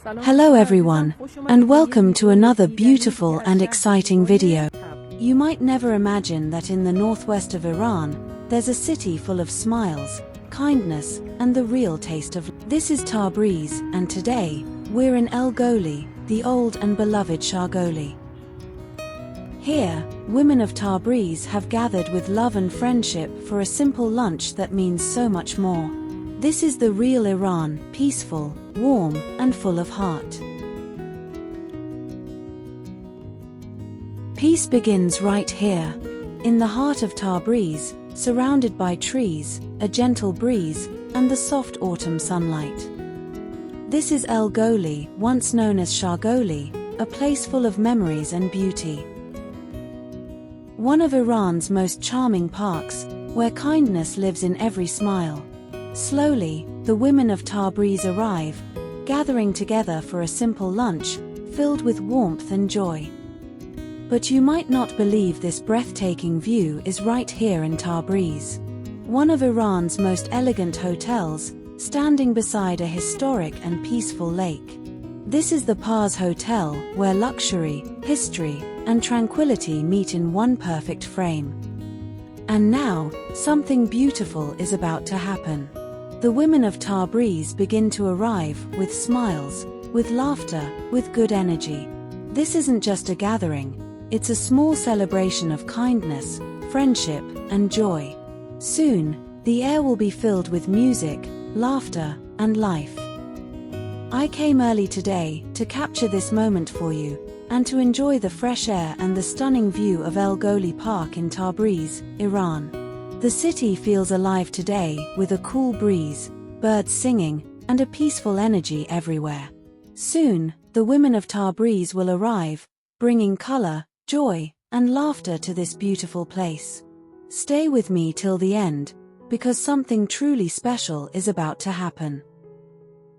Hello everyone, and welcome to another beautiful and exciting video. You might never imagine that in the northwest of Iran, there's a city full of smiles, kindness, and the real taste of life. This is Tabriz, and today, we're in Shahgoli, the old and beloved Shahgoli. Here, women of Tabriz have gathered with love and friendship for a simple lunch that means so much more. This is the real Iran, peaceful, warm, and full of heart. Peace begins right here, in the heart of Tabriz, surrounded by trees, a gentle breeze, and the soft autumn sunlight. This is Shahgoli, once known as Shahgoli, a place full of memories and beauty. One of Iran's most charming parks, where kindness lives in every smile. Slowly, the women of Tabriz arrive, gathering together for a simple lunch, filled with warmth and joy. But you might not believe this breathtaking view is right here in Tabriz. One of Iran's most elegant hotels, standing beside a historic and peaceful lake. This is the Paz Hotel, where luxury, history, and tranquility meet in one perfect frame. And now, something beautiful is about to happen. The women of Tabriz begin to arrive with smiles, with laughter, with good energy. This isn't just a gathering, it's a small celebration of kindness, friendship, and joy. Soon, the air will be filled with music, laughter, and life. I came early today to capture this moment for you, and to enjoy the fresh air and the stunning view of Shahgoli Park in Tabriz, Iran. The city feels alive today with a cool breeze, birds singing, and a peaceful energy everywhere. Soon, the women of Tabriz will arrive, bringing color, joy, and laughter to this beautiful place. Stay with me till the end, because something truly special is about to happen.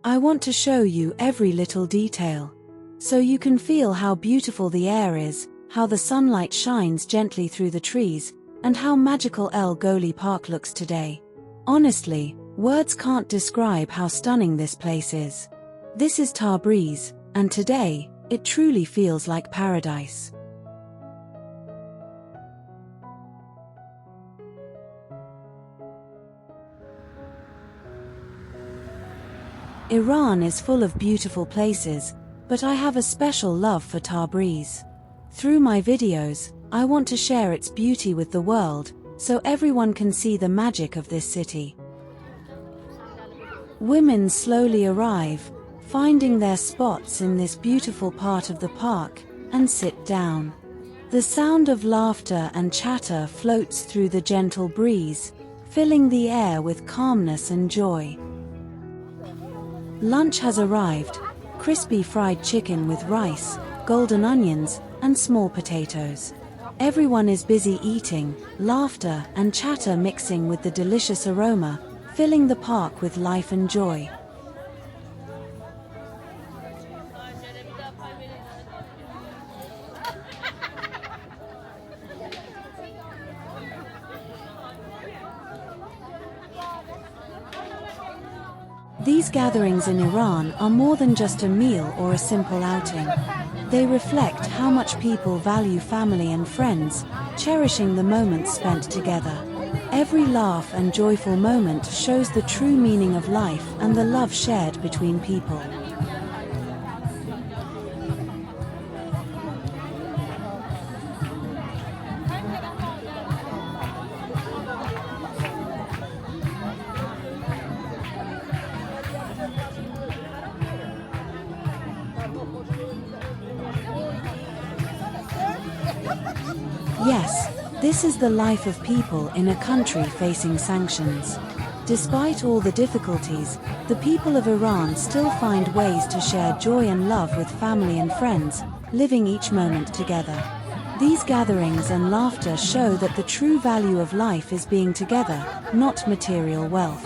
I want to show you every little detail, so you can feel how beautiful the air is, how the sunlight shines gently through the trees, and how magical Shahgoli Park looks today. Honestly, words can't describe how stunning this place is. This is Tabriz, and today, it truly feels like paradise. Iran is full of beautiful places, but I have a special love for Tabriz. Through my videos, I want to share its beauty with the world, so everyone can see the magic of this city. Women slowly arrive, finding their spots in this beautiful part of the park, and sit down. The sound of laughter and chatter floats through the gentle breeze, filling the air with calmness and joy. Lunch has arrived, crispy fried chicken with rice, golden onions, and small potatoes. Everyone is busy eating, laughter and chatter mixing with the delicious aroma, filling the park with life and joy. These gatherings in Iran are more than just a meal or a simple outing. They reflect how much people value family and friends, cherishing the moments spent together. Every laugh and joyful moment shows the true meaning of life and the love shared between people. Yes, this is the life of people in a country facing sanctions. Despite all the difficulties, the people of Iran still find ways to share joy and love with family and friends, living each moment together. These gatherings and laughter show that the true value of life is being together, not material wealth.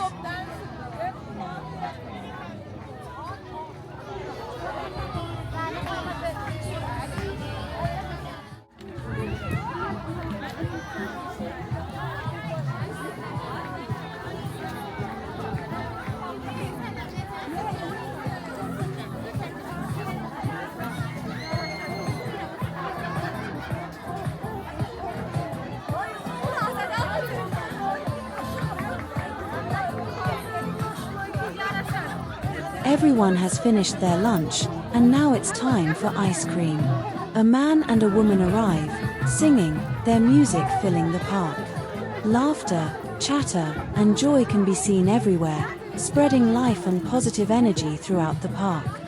Everyone has finished their lunch, and now it's time for ice cream. A man and a woman arrive, singing, their music filling the park. Laughter, chatter, and joy can be seen everywhere, spreading life and positive energy throughout the park.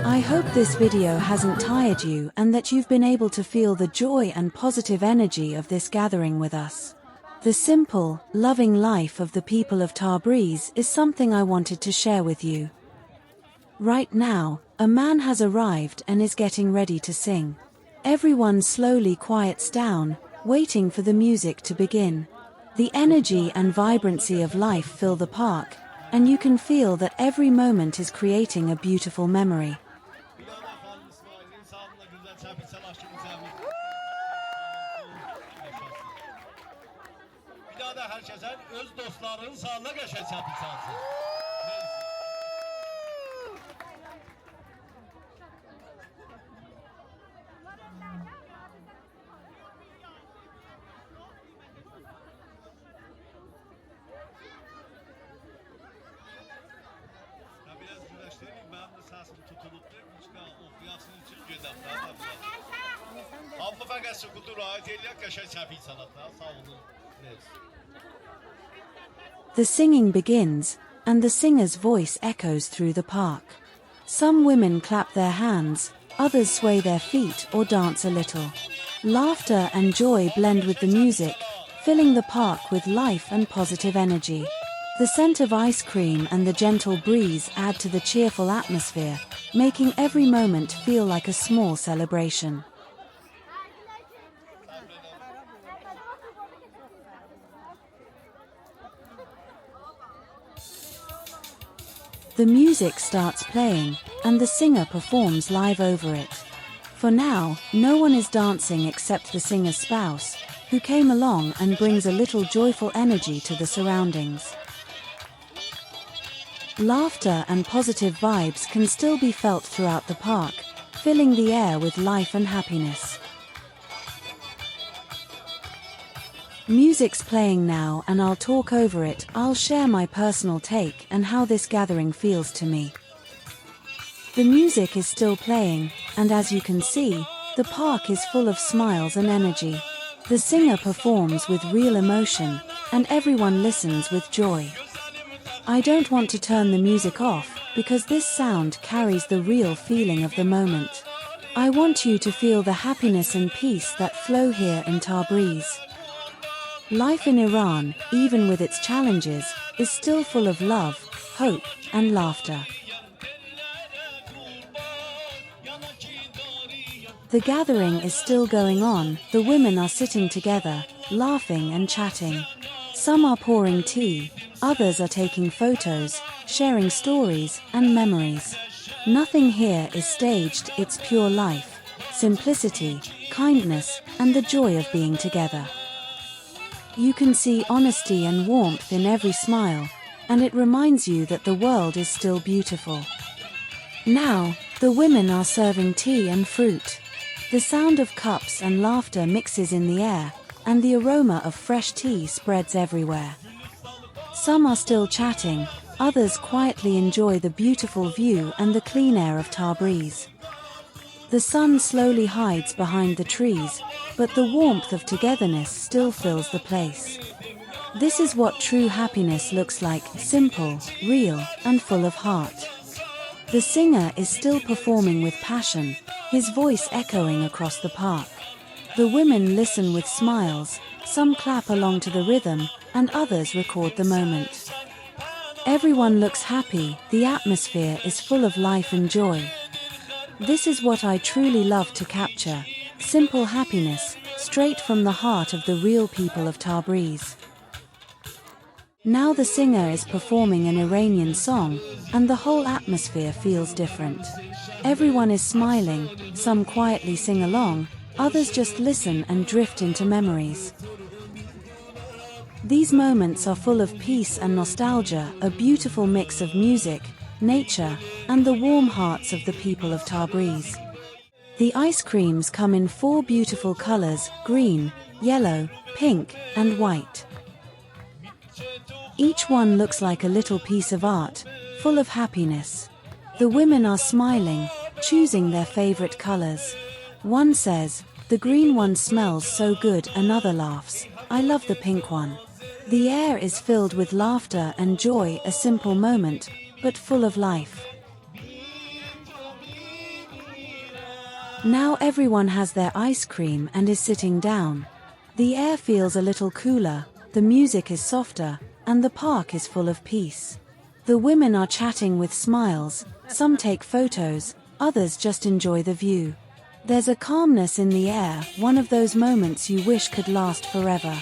I hope this video hasn't tired you and that you've been able to feel the joy and positive energy of this gathering with us. The simple, loving life of the people of Tabriz is something I wanted to share with you. Right now, a man has arrived and is getting ready to sing. Everyone slowly quiets down, waiting for the music to begin. The energy and vibrancy of life fill the park, and you can feel that every moment is creating a beautiful memory. The singing begins, and the singer's voice echoes through the park. Some women clap their hands, others sway their feet or dance a little. Laughter and joy blend with the music, filling the park with life and positive energy. The scent of ice cream and the gentle breeze add to the cheerful atmosphere, making every moment feel like a small celebration. The music starts playing, and the singer performs live over it. For now, no one is dancing except the singer's spouse, who came along and brings a little joyful energy to the surroundings. Laughter and positive vibes can still be felt throughout the park, filling the air with life and happiness. Music's playing now and I'll talk over it. I'll share my personal take and how this gathering feels to me. The music is still playing, and as you can see, the park is full of smiles and energy. The singer performs with real emotion, and everyone listens with joy. I don't want to turn the music off, because this sound carries the real feeling of the moment. I want you to feel the happiness and peace that flow here in Tabriz. Life in Iran, even with its challenges, is still full of love, hope, and laughter. The gathering is still going on. The women are sitting together, laughing and chatting. Some are pouring tea, others are taking photos, sharing stories and memories. Nothing here is staged, it's pure life, simplicity, kindness, and the joy of being together. You can see honesty and warmth in every smile, and it reminds you that the world is still beautiful. Now, the women are serving tea and fruit. The sound of cups and laughter mixes in the air, and the aroma of fresh tea spreads everywhere. Some are still chatting, others quietly enjoy the beautiful view and the clean air of Tabriz. The sun slowly hides behind the trees, but the warmth of togetherness still fills the place. This is what true happiness looks like, simple, real, and full of heart. The singer is still performing with passion, his voice echoing across the park. The women listen with smiles, some clap along to the rhythm, and others record the moment. Everyone looks happy, the atmosphere is full of life and joy. This is what I truly love to capture, simple happiness, straight from the heart of the real people of Tabriz. Now the singer is performing an Iranian song, and the whole atmosphere feels different. Everyone is smiling, some quietly sing along, others just listen and drift into memories. These moments are full of peace and nostalgia, a beautiful mix of music, nature, and the warm hearts of the people of Tabriz. The ice creams come in 4 beautiful colors: green, yellow, pink, and white. Each one looks like a little piece of art, full of happiness. The women are smiling, choosing their favorite colors. One says, "The green one smells so good," another laughs, "I love the pink one." The air is filled with laughter and joy, a simple moment, but full of life. Now everyone has their ice cream and is sitting down. The air feels a little cooler, the music is softer, and the park is full of peace. The women are chatting with smiles, some take photos, others just enjoy the view. There's a calmness in the air, one of those moments you wish could last forever.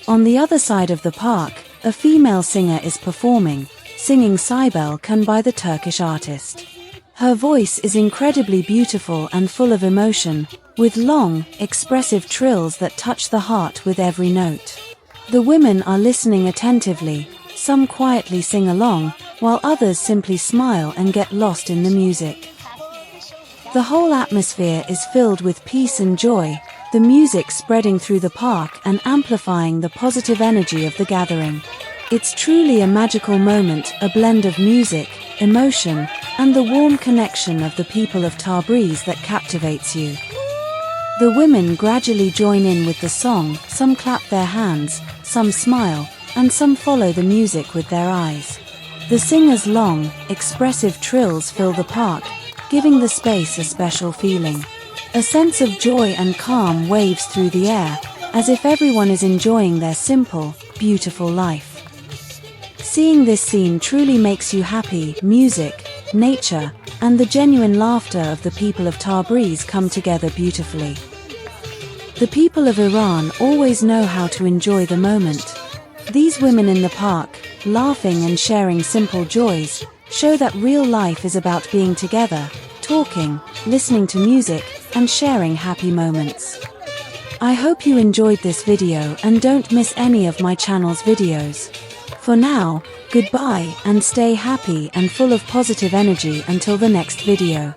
On the other side of the park, a female singer is performing, singing Shahgoli by the Turkish artist. Her voice is incredibly beautiful and full of emotion, with long, expressive trills that touch the heart with every note. The women are listening attentively, some quietly sing along, while others simply smile and get lost in the music. The whole atmosphere is filled with peace and joy, the music spreading through the park and amplifying the positive energy of the gathering. It's truly a magical moment, a blend of music, emotion, and the warm connection of the people of Tabriz that captivates you. The women gradually join in with the song, some clap their hands, some smile, and some follow the music with their eyes. The singers' long, expressive trills fill the park, giving the space a special feeling. A sense of joy and calm waves through the air, as if everyone is enjoying their simple, beautiful life. Seeing this scene truly makes you happy. Music, nature, and the genuine laughter of the people of Tabriz come together beautifully. The people of Iran always know how to enjoy the moment. These women in the park, laughing and sharing simple joys, show that real life is about being together, talking, listening to music, and sharing happy moments. I hope you enjoyed this video and don't miss any of my channel's videos. For now, goodbye and stay happy and full of positive energy until the next video.